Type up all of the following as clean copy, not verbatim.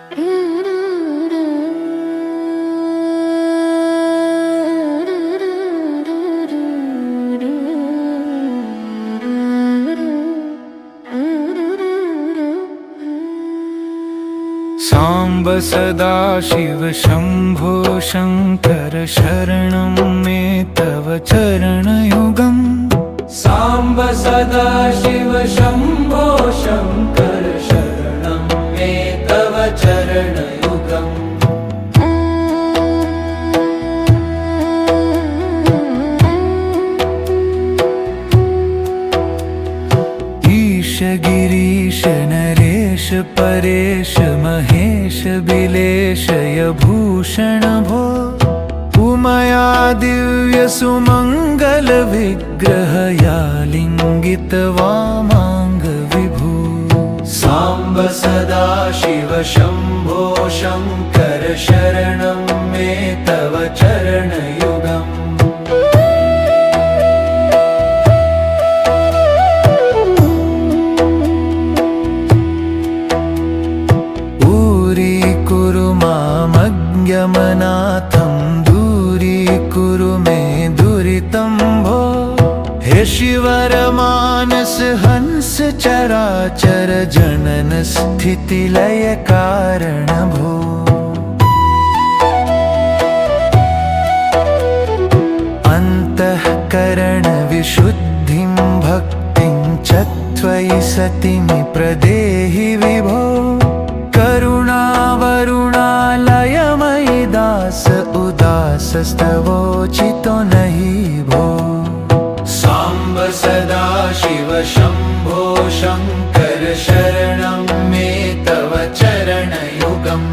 साम्ब सदा शिव शम्भो शङ्कर शरणं मे तव चरणयुगम्। साम्ब सदा शिव शम्भो शङ्कर शरणं मे तव चरणयुगम्। ईश गिरीश नरेश परेश महेश बिलेशय भूषण भो। उमया दिव्य सुमंगल विग्रह या लिंगित वामांग विभू। साम्ब सदा शिव शम्भो शङ्कर शरणं मे तव चरणयुगम्। दूरीकुरु मामज्ञमनाथं, दूरीकुरु मे दुरितं भो। हे शिवर मानस हंस चराचर जनन स्थिति लय कारण भो। अंतःकरण विशुद्धिं भक्तिं च त्वयि सतिमि प्रदेहि विभो। करुणावरुणालयमयि दास उदासस्तवोचितो नहि भो। साम्ब सदा शिव शम्भो शङ्कर शरणं मे तव चरणयुगम्।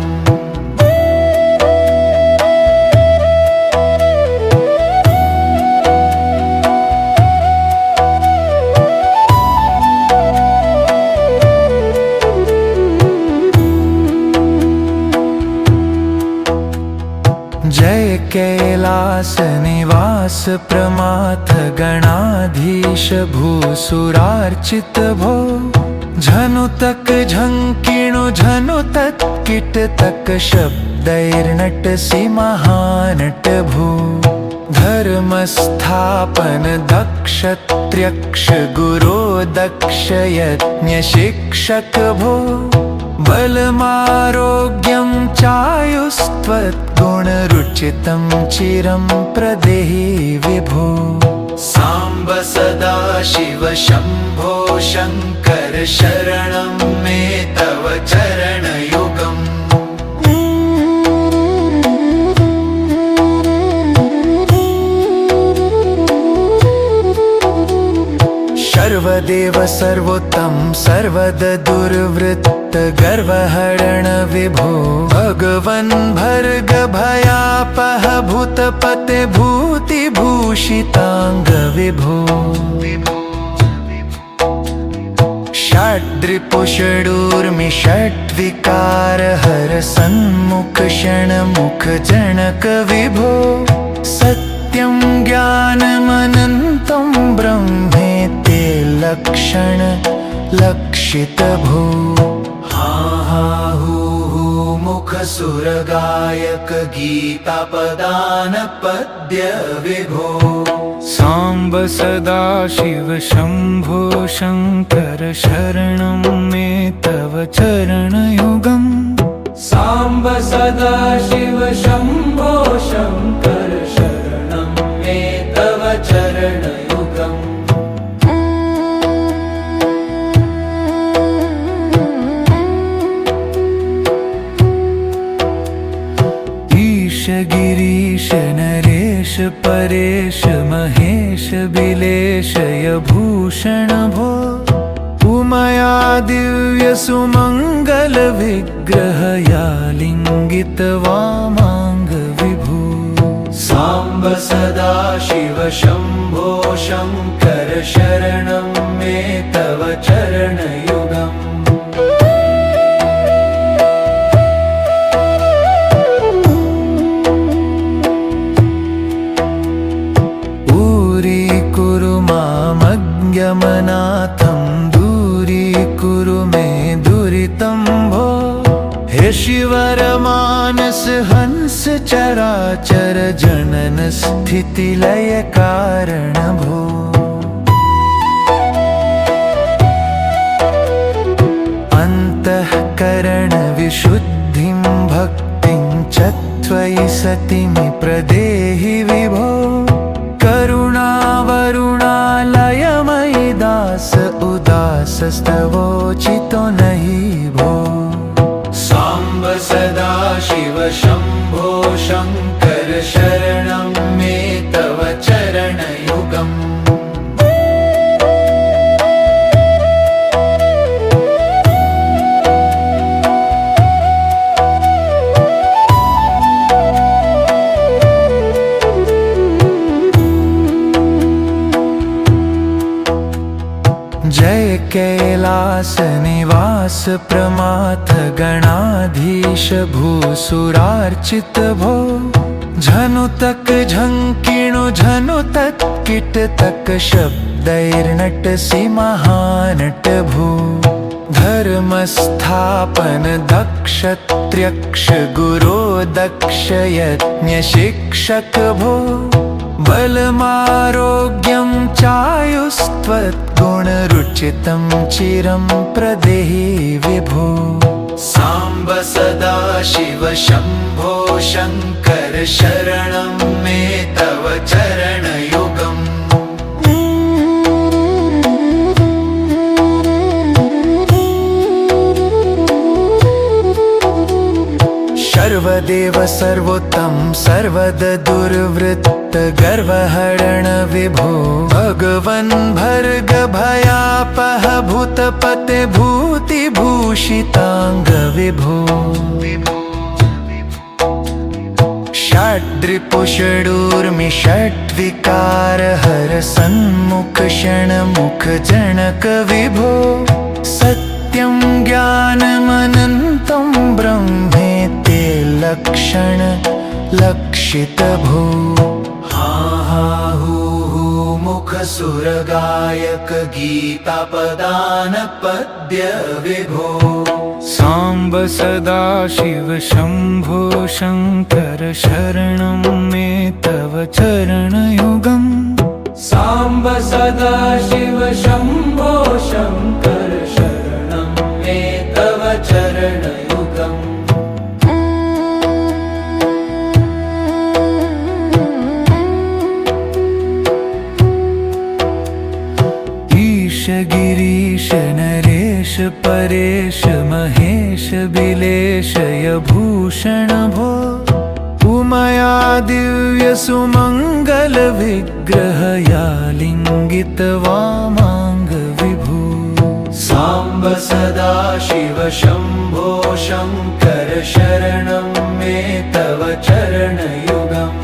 जय कैलास निवास प्रमाथ गणाधीश भूसुरार्चित भो। झनु तक झंकिणु झनु तत्किट तक शब्दैर्नटसि महानट भू। धर्मस्थापन दक्षत्र्यक्ष गुरो दक्ष यज्ञ शिक्षक भो। बलमारोग्यं चायुस्त्वद्गुणरुचितं चिरं प्रदेहि विभो। साम्ब सदा शिव शम्भो शङ्कर शरणं मे तव चरणयुगम्। सर्वदेव सर्वोत्तम सर्वद दुर्वृत्त गर्वहरण विभो। भगवन् भर्ग भयापह भूतपते भूतिभूषितांग विभो। षड्रिपुषडूर्मि षट्विकार हर सन्मुख क्षणमुख जनक विभो। सत्यं ज्ञानमनन्तं ब्रह्मेते लक्षण लक्षित भो। हा हा हू हू मुख सुर गायक गीतापदान पद्य विभो। साम्ब सदा शिव शम्भो शङ्कर शरणं मे तव चरणयुगम्। साम्ब सदा शिव शम्भो शङ्कर शरणं मे तव चरणयुगम्। ईश गिरीश नरेश परेश महेश बिलेशय भूषण भो। उमया दिव्य सुमंगल विग्रह या लिंगित वामांग विभू। साम्ब सदा शिव शम्भो शङ्कर शरणं मे तव चरणयुगम्। दूरीकुरु मामज्ञमनाथं, दूरीकुरु मे दुरितं भो। हे हे शिवर मानस हंस चराचर जनन स्थिति लय कारण भो अंतःकरण विशुद्धिं भक्तिं च त्वयि सतिमि प्रदेहि विभो करुणावरुणालयमयि दास उदासस्तवोचितो नहि भो साम्ब सदा शिव शम्भो शङ्कर शरणं मे तव चरणयुगम् जय कैलास निवास प्रमाथ गणाधीश भूसुरार्चित भो झनु तक झंकिणु झनु तत्किट तक शब्दैर्नटसि महानट भू धर्मस्थापन दक्षत्र्यक्ष गुरो दक्ष यज्ञ शिक्षक भो बलमारोग्यं चायुस्त्वद्गुणरुचितं चिरं प्रदेहि विभो साम्ब सदा शिव शम्भो शङ्कर शरणं मे तव चरणयुगम् सर्वदेव सर्वोत्तम सर्वद दुर्वृत्त गर्वहरण विभो भगवन् भर्ग भयापह भूतपते भूतिभूषितांग विभो षड्रिपुषडूर्मि षट्विकार हर सन्मुख क्षणमुख जनक विभो सत्यं ज्ञानमनन्तं ब्रह्मेते लक्षण लक्षित भो हा हा हू हू मुख सुरगायक गीतापदान पद्य विभो साम्ब सदा शिव शम्भो शङ्कर शरणं मे तव चरणयुगम् साम्ब सदा शिव शम्भो शङ्कर शरणं मे तव चरणयुगम् ईश गिरीश नरेश परेश महेश बिलेशय भूषण भो उमया दिव्य सुमंगल विग्रह या लिंगित वामांग विभू साम्ब सदा शिव शम्भो शङ्कर शरणं मे तव चरणयुगम्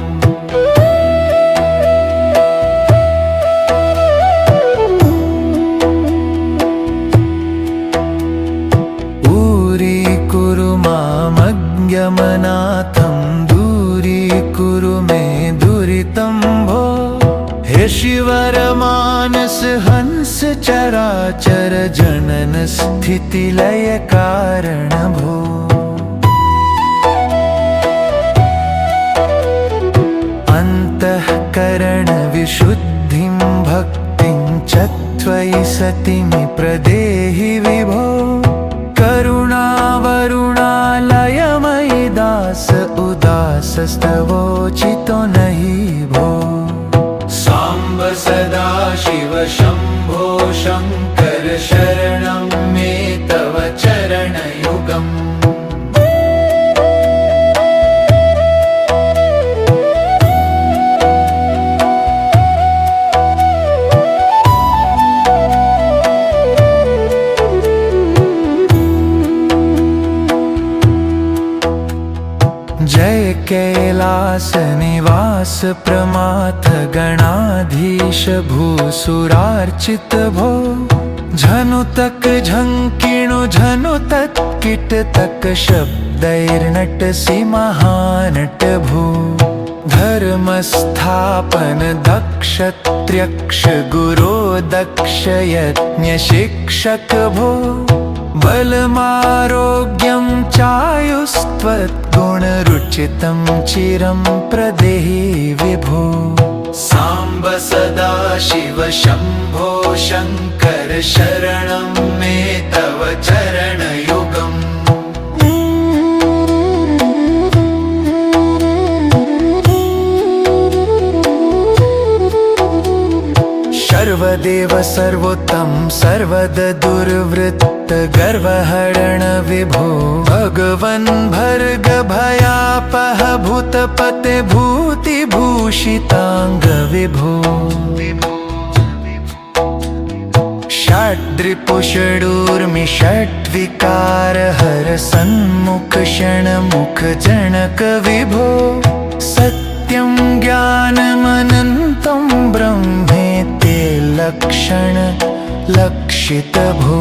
दूरीकुरु मामज्ञमनाथं दूरीकुरु मे दुरितं भो हे शिवर मानस हंस चराचर जनन स्थिति लय कारण भो अंतःकरण विशुद्धिं भक्तिं च त्वयि सतिमि प्रदेहि विभो करुणावरुणालयमयि दास उदासस्तवोचितो नहि भो साम्ब सदा शिव शम्भो शङ्कर शरणं मे तव चरणयुगम् जय कैलास निवास प्रमाथ गणाधीश भूसुरार्चित भो झनु तक झंकिणु झनु तत्किट तक शब्दैर्नटसि महानट भू धर्मस्थापन दक्षत्र्यक्ष गुरो दक्ष यज्ञ शिक्षक भो बलमारोग्यं चायु त्वद्गुणरुचितं चिरं प्रदेहि विभो। साम्ब सदा शिव शम्भो शङ्कर शरणं मे तव चरणयुगम्। सर्वदेव सर्वोत्तम सर्वद दुर्वृत्त गर्वहरण विभो। भगवन् भर्ग भयापह भूतपते भूतिभूषितांग विभो। षड्रिपुषडूर्मि षट्विकार हर सन्मुख क्षणमुख जनक विभो। सत्यं ज्ञानमनन्तं ब्रह्मेते लक्षण लक्षित भो।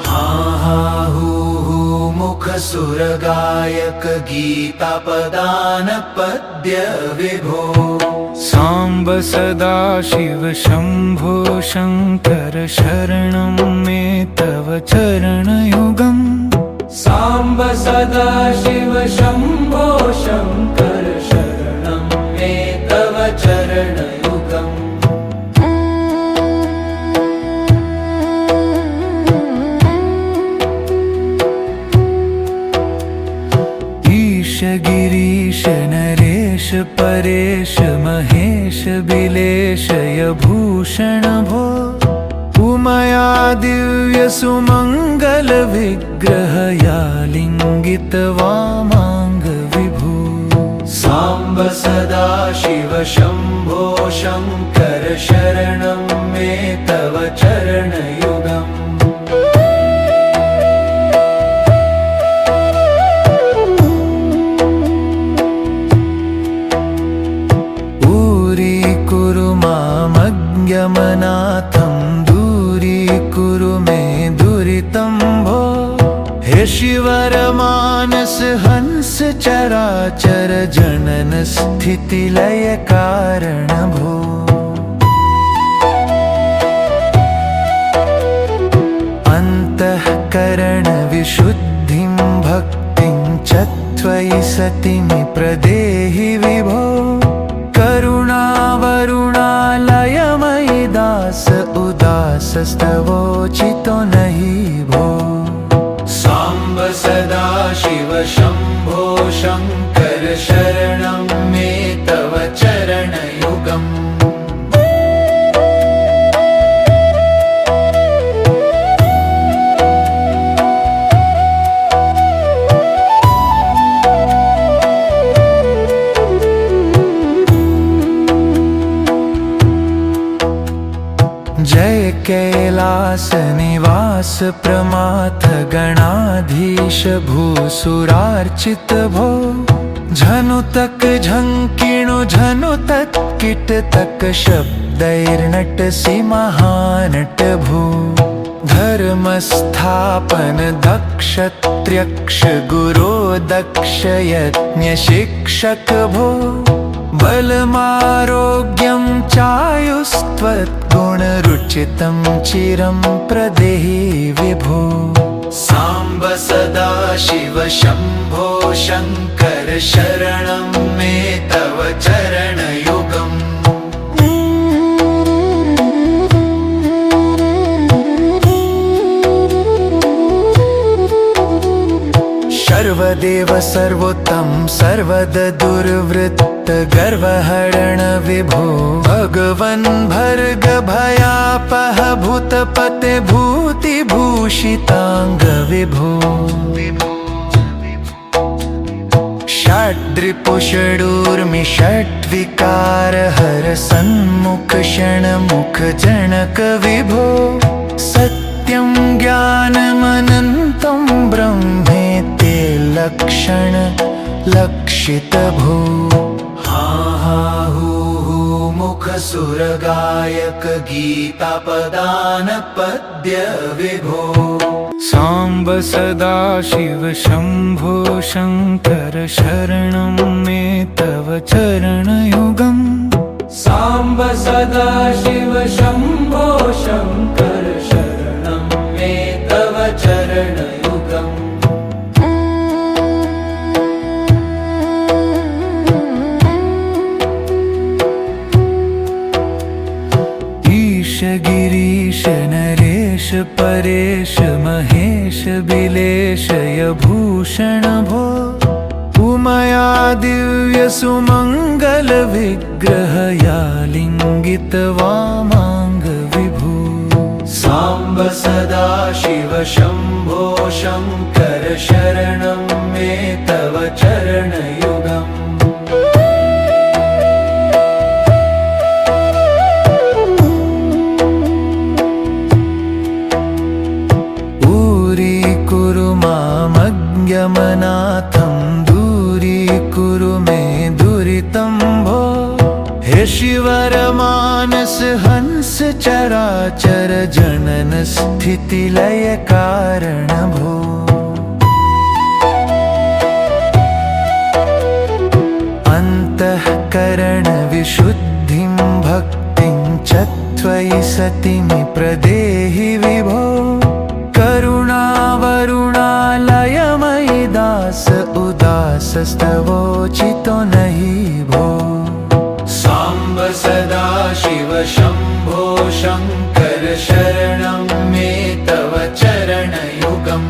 हा हा हू हू मुख सुरगायक गीतापदान पद्य विभो। साम्ब सदा शिव शम्भो शङ्कर शरणं मे तव चरणयुगम्। साम्ब सदा शिव शम्भो शङ्कर शरणं मे तव चरणयुगम्। ईश गिरीश नरेश परेश महेश बिलेशय भूषण भो। उमया दिव्य सुमंगल विग्रह या लिंगित वामांग विभो। साम्ब सदा शिव शम्भो शङ्कर शरणं मे तव चरणयुगम्। दूरीकुरु मामज्ञमनाथं दूरीकुरु मे दुरितं भो। हे शिवर मानस हंस चराचर जनन स्थिति लय कारण भो। अंतःकरण विशुद्धिं भक्तिं च त्वयि सतिमि प्रदेहि विभो। करुणावरुणालयमयि दास उदासस्तवोचितो नहि भो। साम्ब सदा शिव शम्भो शङ्कर शरणं मे तव चरणयुगम्। जय कैलास निवास प्रमाथ गणाधीश भूसुरार्चित भो। झनु तक झंकिणु झनु तत्किट तक शब्दैर्नटसि महानट भो। धर्मस्थापन दक्षत्र्यक्ष गुरो दक्ष यज्ञ शिक्षक भो। बलमारोग्यं चायुस्त्वद्गुणरुचितं चिरं प्रदेहि विभो। साम्ब सदा शिव शम्भो शङ्कर शरणं मे तव चरणयुगम्। सर्वदेव सर्वोत्तम सर्वद दुर्वृत्त गर्वहरण विभो। भगवन् भर्ग भयापह भूतपते भूतिभूषितांग विभो। षड्रिपुषडूर्मि षट्विकार हर सन्मुख क्षणमुख जनक विभो। सत्यं ज्ञानमनन्तं ब्रह्मेते लक्षण लक्षित भो। हा हा हू हू मुख सुरगायक गीतापदान पद्य विभो। साम्ब सदा शिव शम्भो शङ्कर शरणं मे तव चरणयुगम्। साम्ब सदा शिव शम्भो शङ्कर शरणं मे तव चरणयुगम्। बिलेशयभूषण भो उमया दिव्यसुमङ्गलविग्रहया लिङ्गितवामाङ्ग विभो साम्ब सदा शिव शम्भो शङ्कर शरणं मे तव चरणयुगम् दूरीकुरु मामज्ञमनाथं दूरीकुरु मे दुरितं भो हे शिवरमानस हंस चराचर जनन स्थितिलय कारण भो अंतःकरण विशुद्धिं भक्तिं च त्वयि सतिमि प्रदेहि विभो करुणावरुणालयमयि दास उदासस्तवोचितो नहि भो साम्ब सदा शिव शम्भो शङ्कर शरणं मे तव चरणयुगम्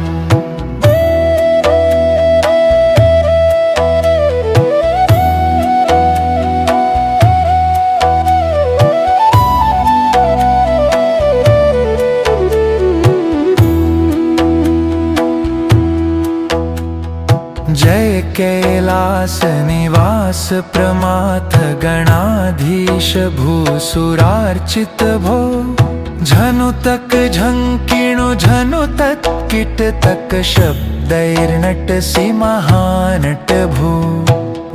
जय कैलास निवास प्रमाथ गणाधीश भूसुरार्चित भो झनु तक झंकिणु झनु तत्किट तक शब्दैर्नटसि महानट भो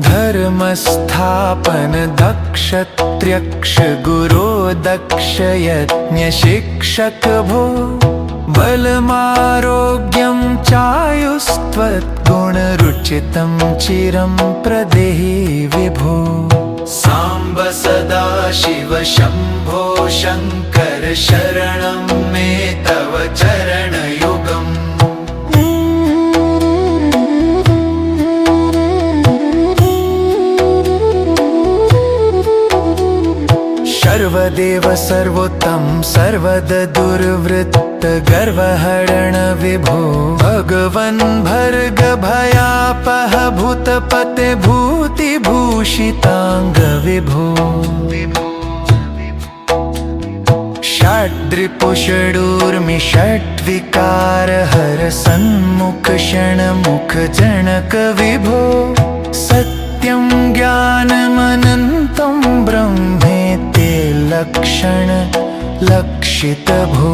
धर्मस्थापन दक्षत्र्यक्ष गुरो दक्ष यज्ञ शिक्षक भो बलमारोग्यं चायुस्त्वद्गुणरुचितं चिरं प्रदेहि विभो साम्ब सदा शिव शम्भो शङ्कर शरणं मे तव चरणयुगम् सर्वदेव सर्वोत्तम सर्वद दुर्वृत्त गर्वहरण विभो भगवन् भर्ग भयापह भूतपते भूतिभूषितांग विभो षड्रिपुषडूर्मि षट्विकार हर सन्मुख क्षणमुख जनक विभो सत्यं ज्ञानमनन्तं ब्रह्मेते लक्षण लक्षित भो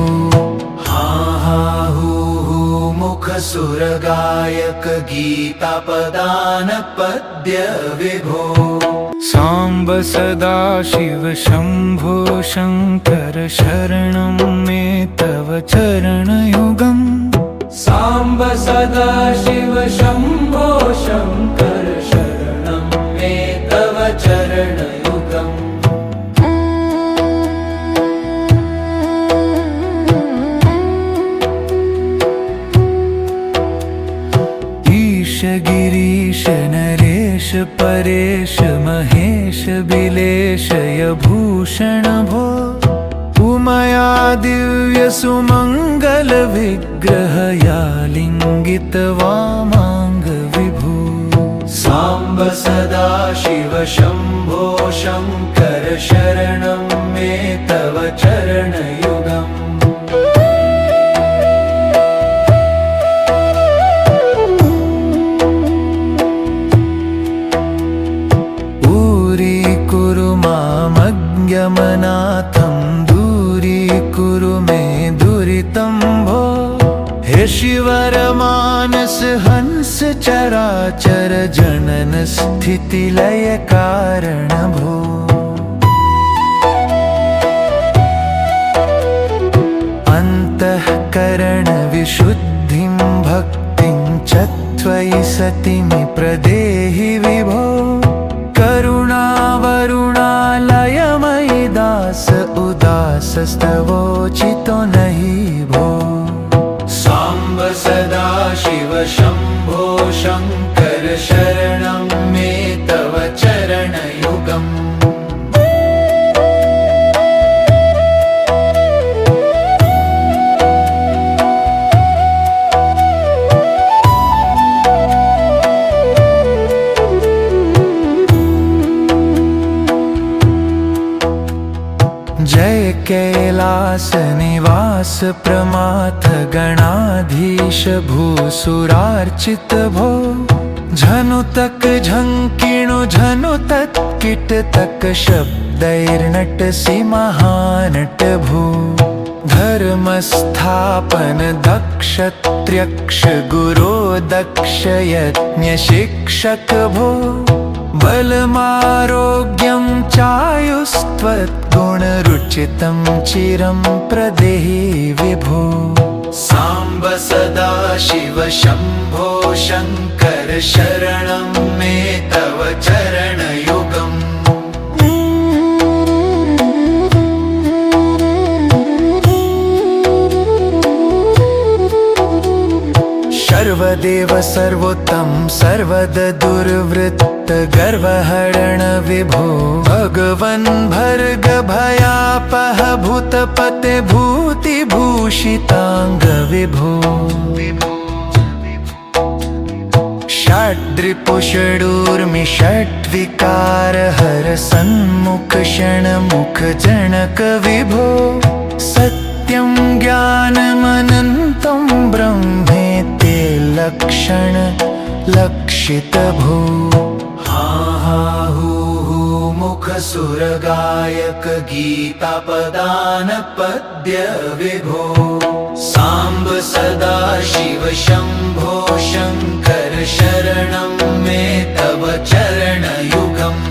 हा हा हू हू मुख सुरगायक गीतापदान पद्य विभो साम्ब सदा शिव शम्भो शङ्कर शरणं मे तव चरणयुगम् साम्ब सदा शिव शम्भो शङ्कर शरणं मे तव चरणयुगम् ईश गिरीश नरेश परेश महेश बिलेशयभूषण भो उमया दिव्यसुमङ्गलविग्रहया लिङ्गितवामाङ्ग विभो साम्ब सदा शिव शम्भो शङ्कर शरणं मे तव चरणयुगम् दूरीकुरु मामज्ञमनाथं दूरीकुरु मे दुरितं भो हे शिवरमानस हंस चराचर जनन स्थितिलय कारण भो अंतःकरण विशुद्धिं भक्तिं च त्वयि सतिमि प्रदेहि विभो करुणावरुणालयमयि दास उदासस्तवोचितो नहि भो साम्ब सदा शिव शम्भो शङ्कर शरणं मे तव चरणयुगम् कैलास निवास प्रमाथ गणाधीश भूसुरार्चित भो झनुतक झंकिणु झनुतत् कीटतक शब्दैर्नटसि महानट भू धर्मस्थापन दक्षत्र्यक्ष गुरो दक्ष यज्ञ शिक्षक भो बलमारोग्यं चायुस्त्वद्गुणरुचितं चिरं प्रदेहि विभो साम्ब सदा शिव शम्भो शङ्कर शरणं मे तव चरणयुगम् सर्वदेव सर्वोत्तम सर्वद दुर्वृत्त गर्वहरण विभो भगवन् भर्ग भयापह भूतपते भूतिभूषितांग विभो षड्रिपुषडूर्मि षड्विकार हर सन्मुख क्षणमुख जनक विभो सत्यं ज्ञानमनन्तं ब्रह्मेते लक्षण लक्षित भो हा हा हू हू मुख सुर गायक गीता पदान पद्य विभो साम्ब सदा शिव शम्भो शङ्कर शरणं मे तव चरणयुगम्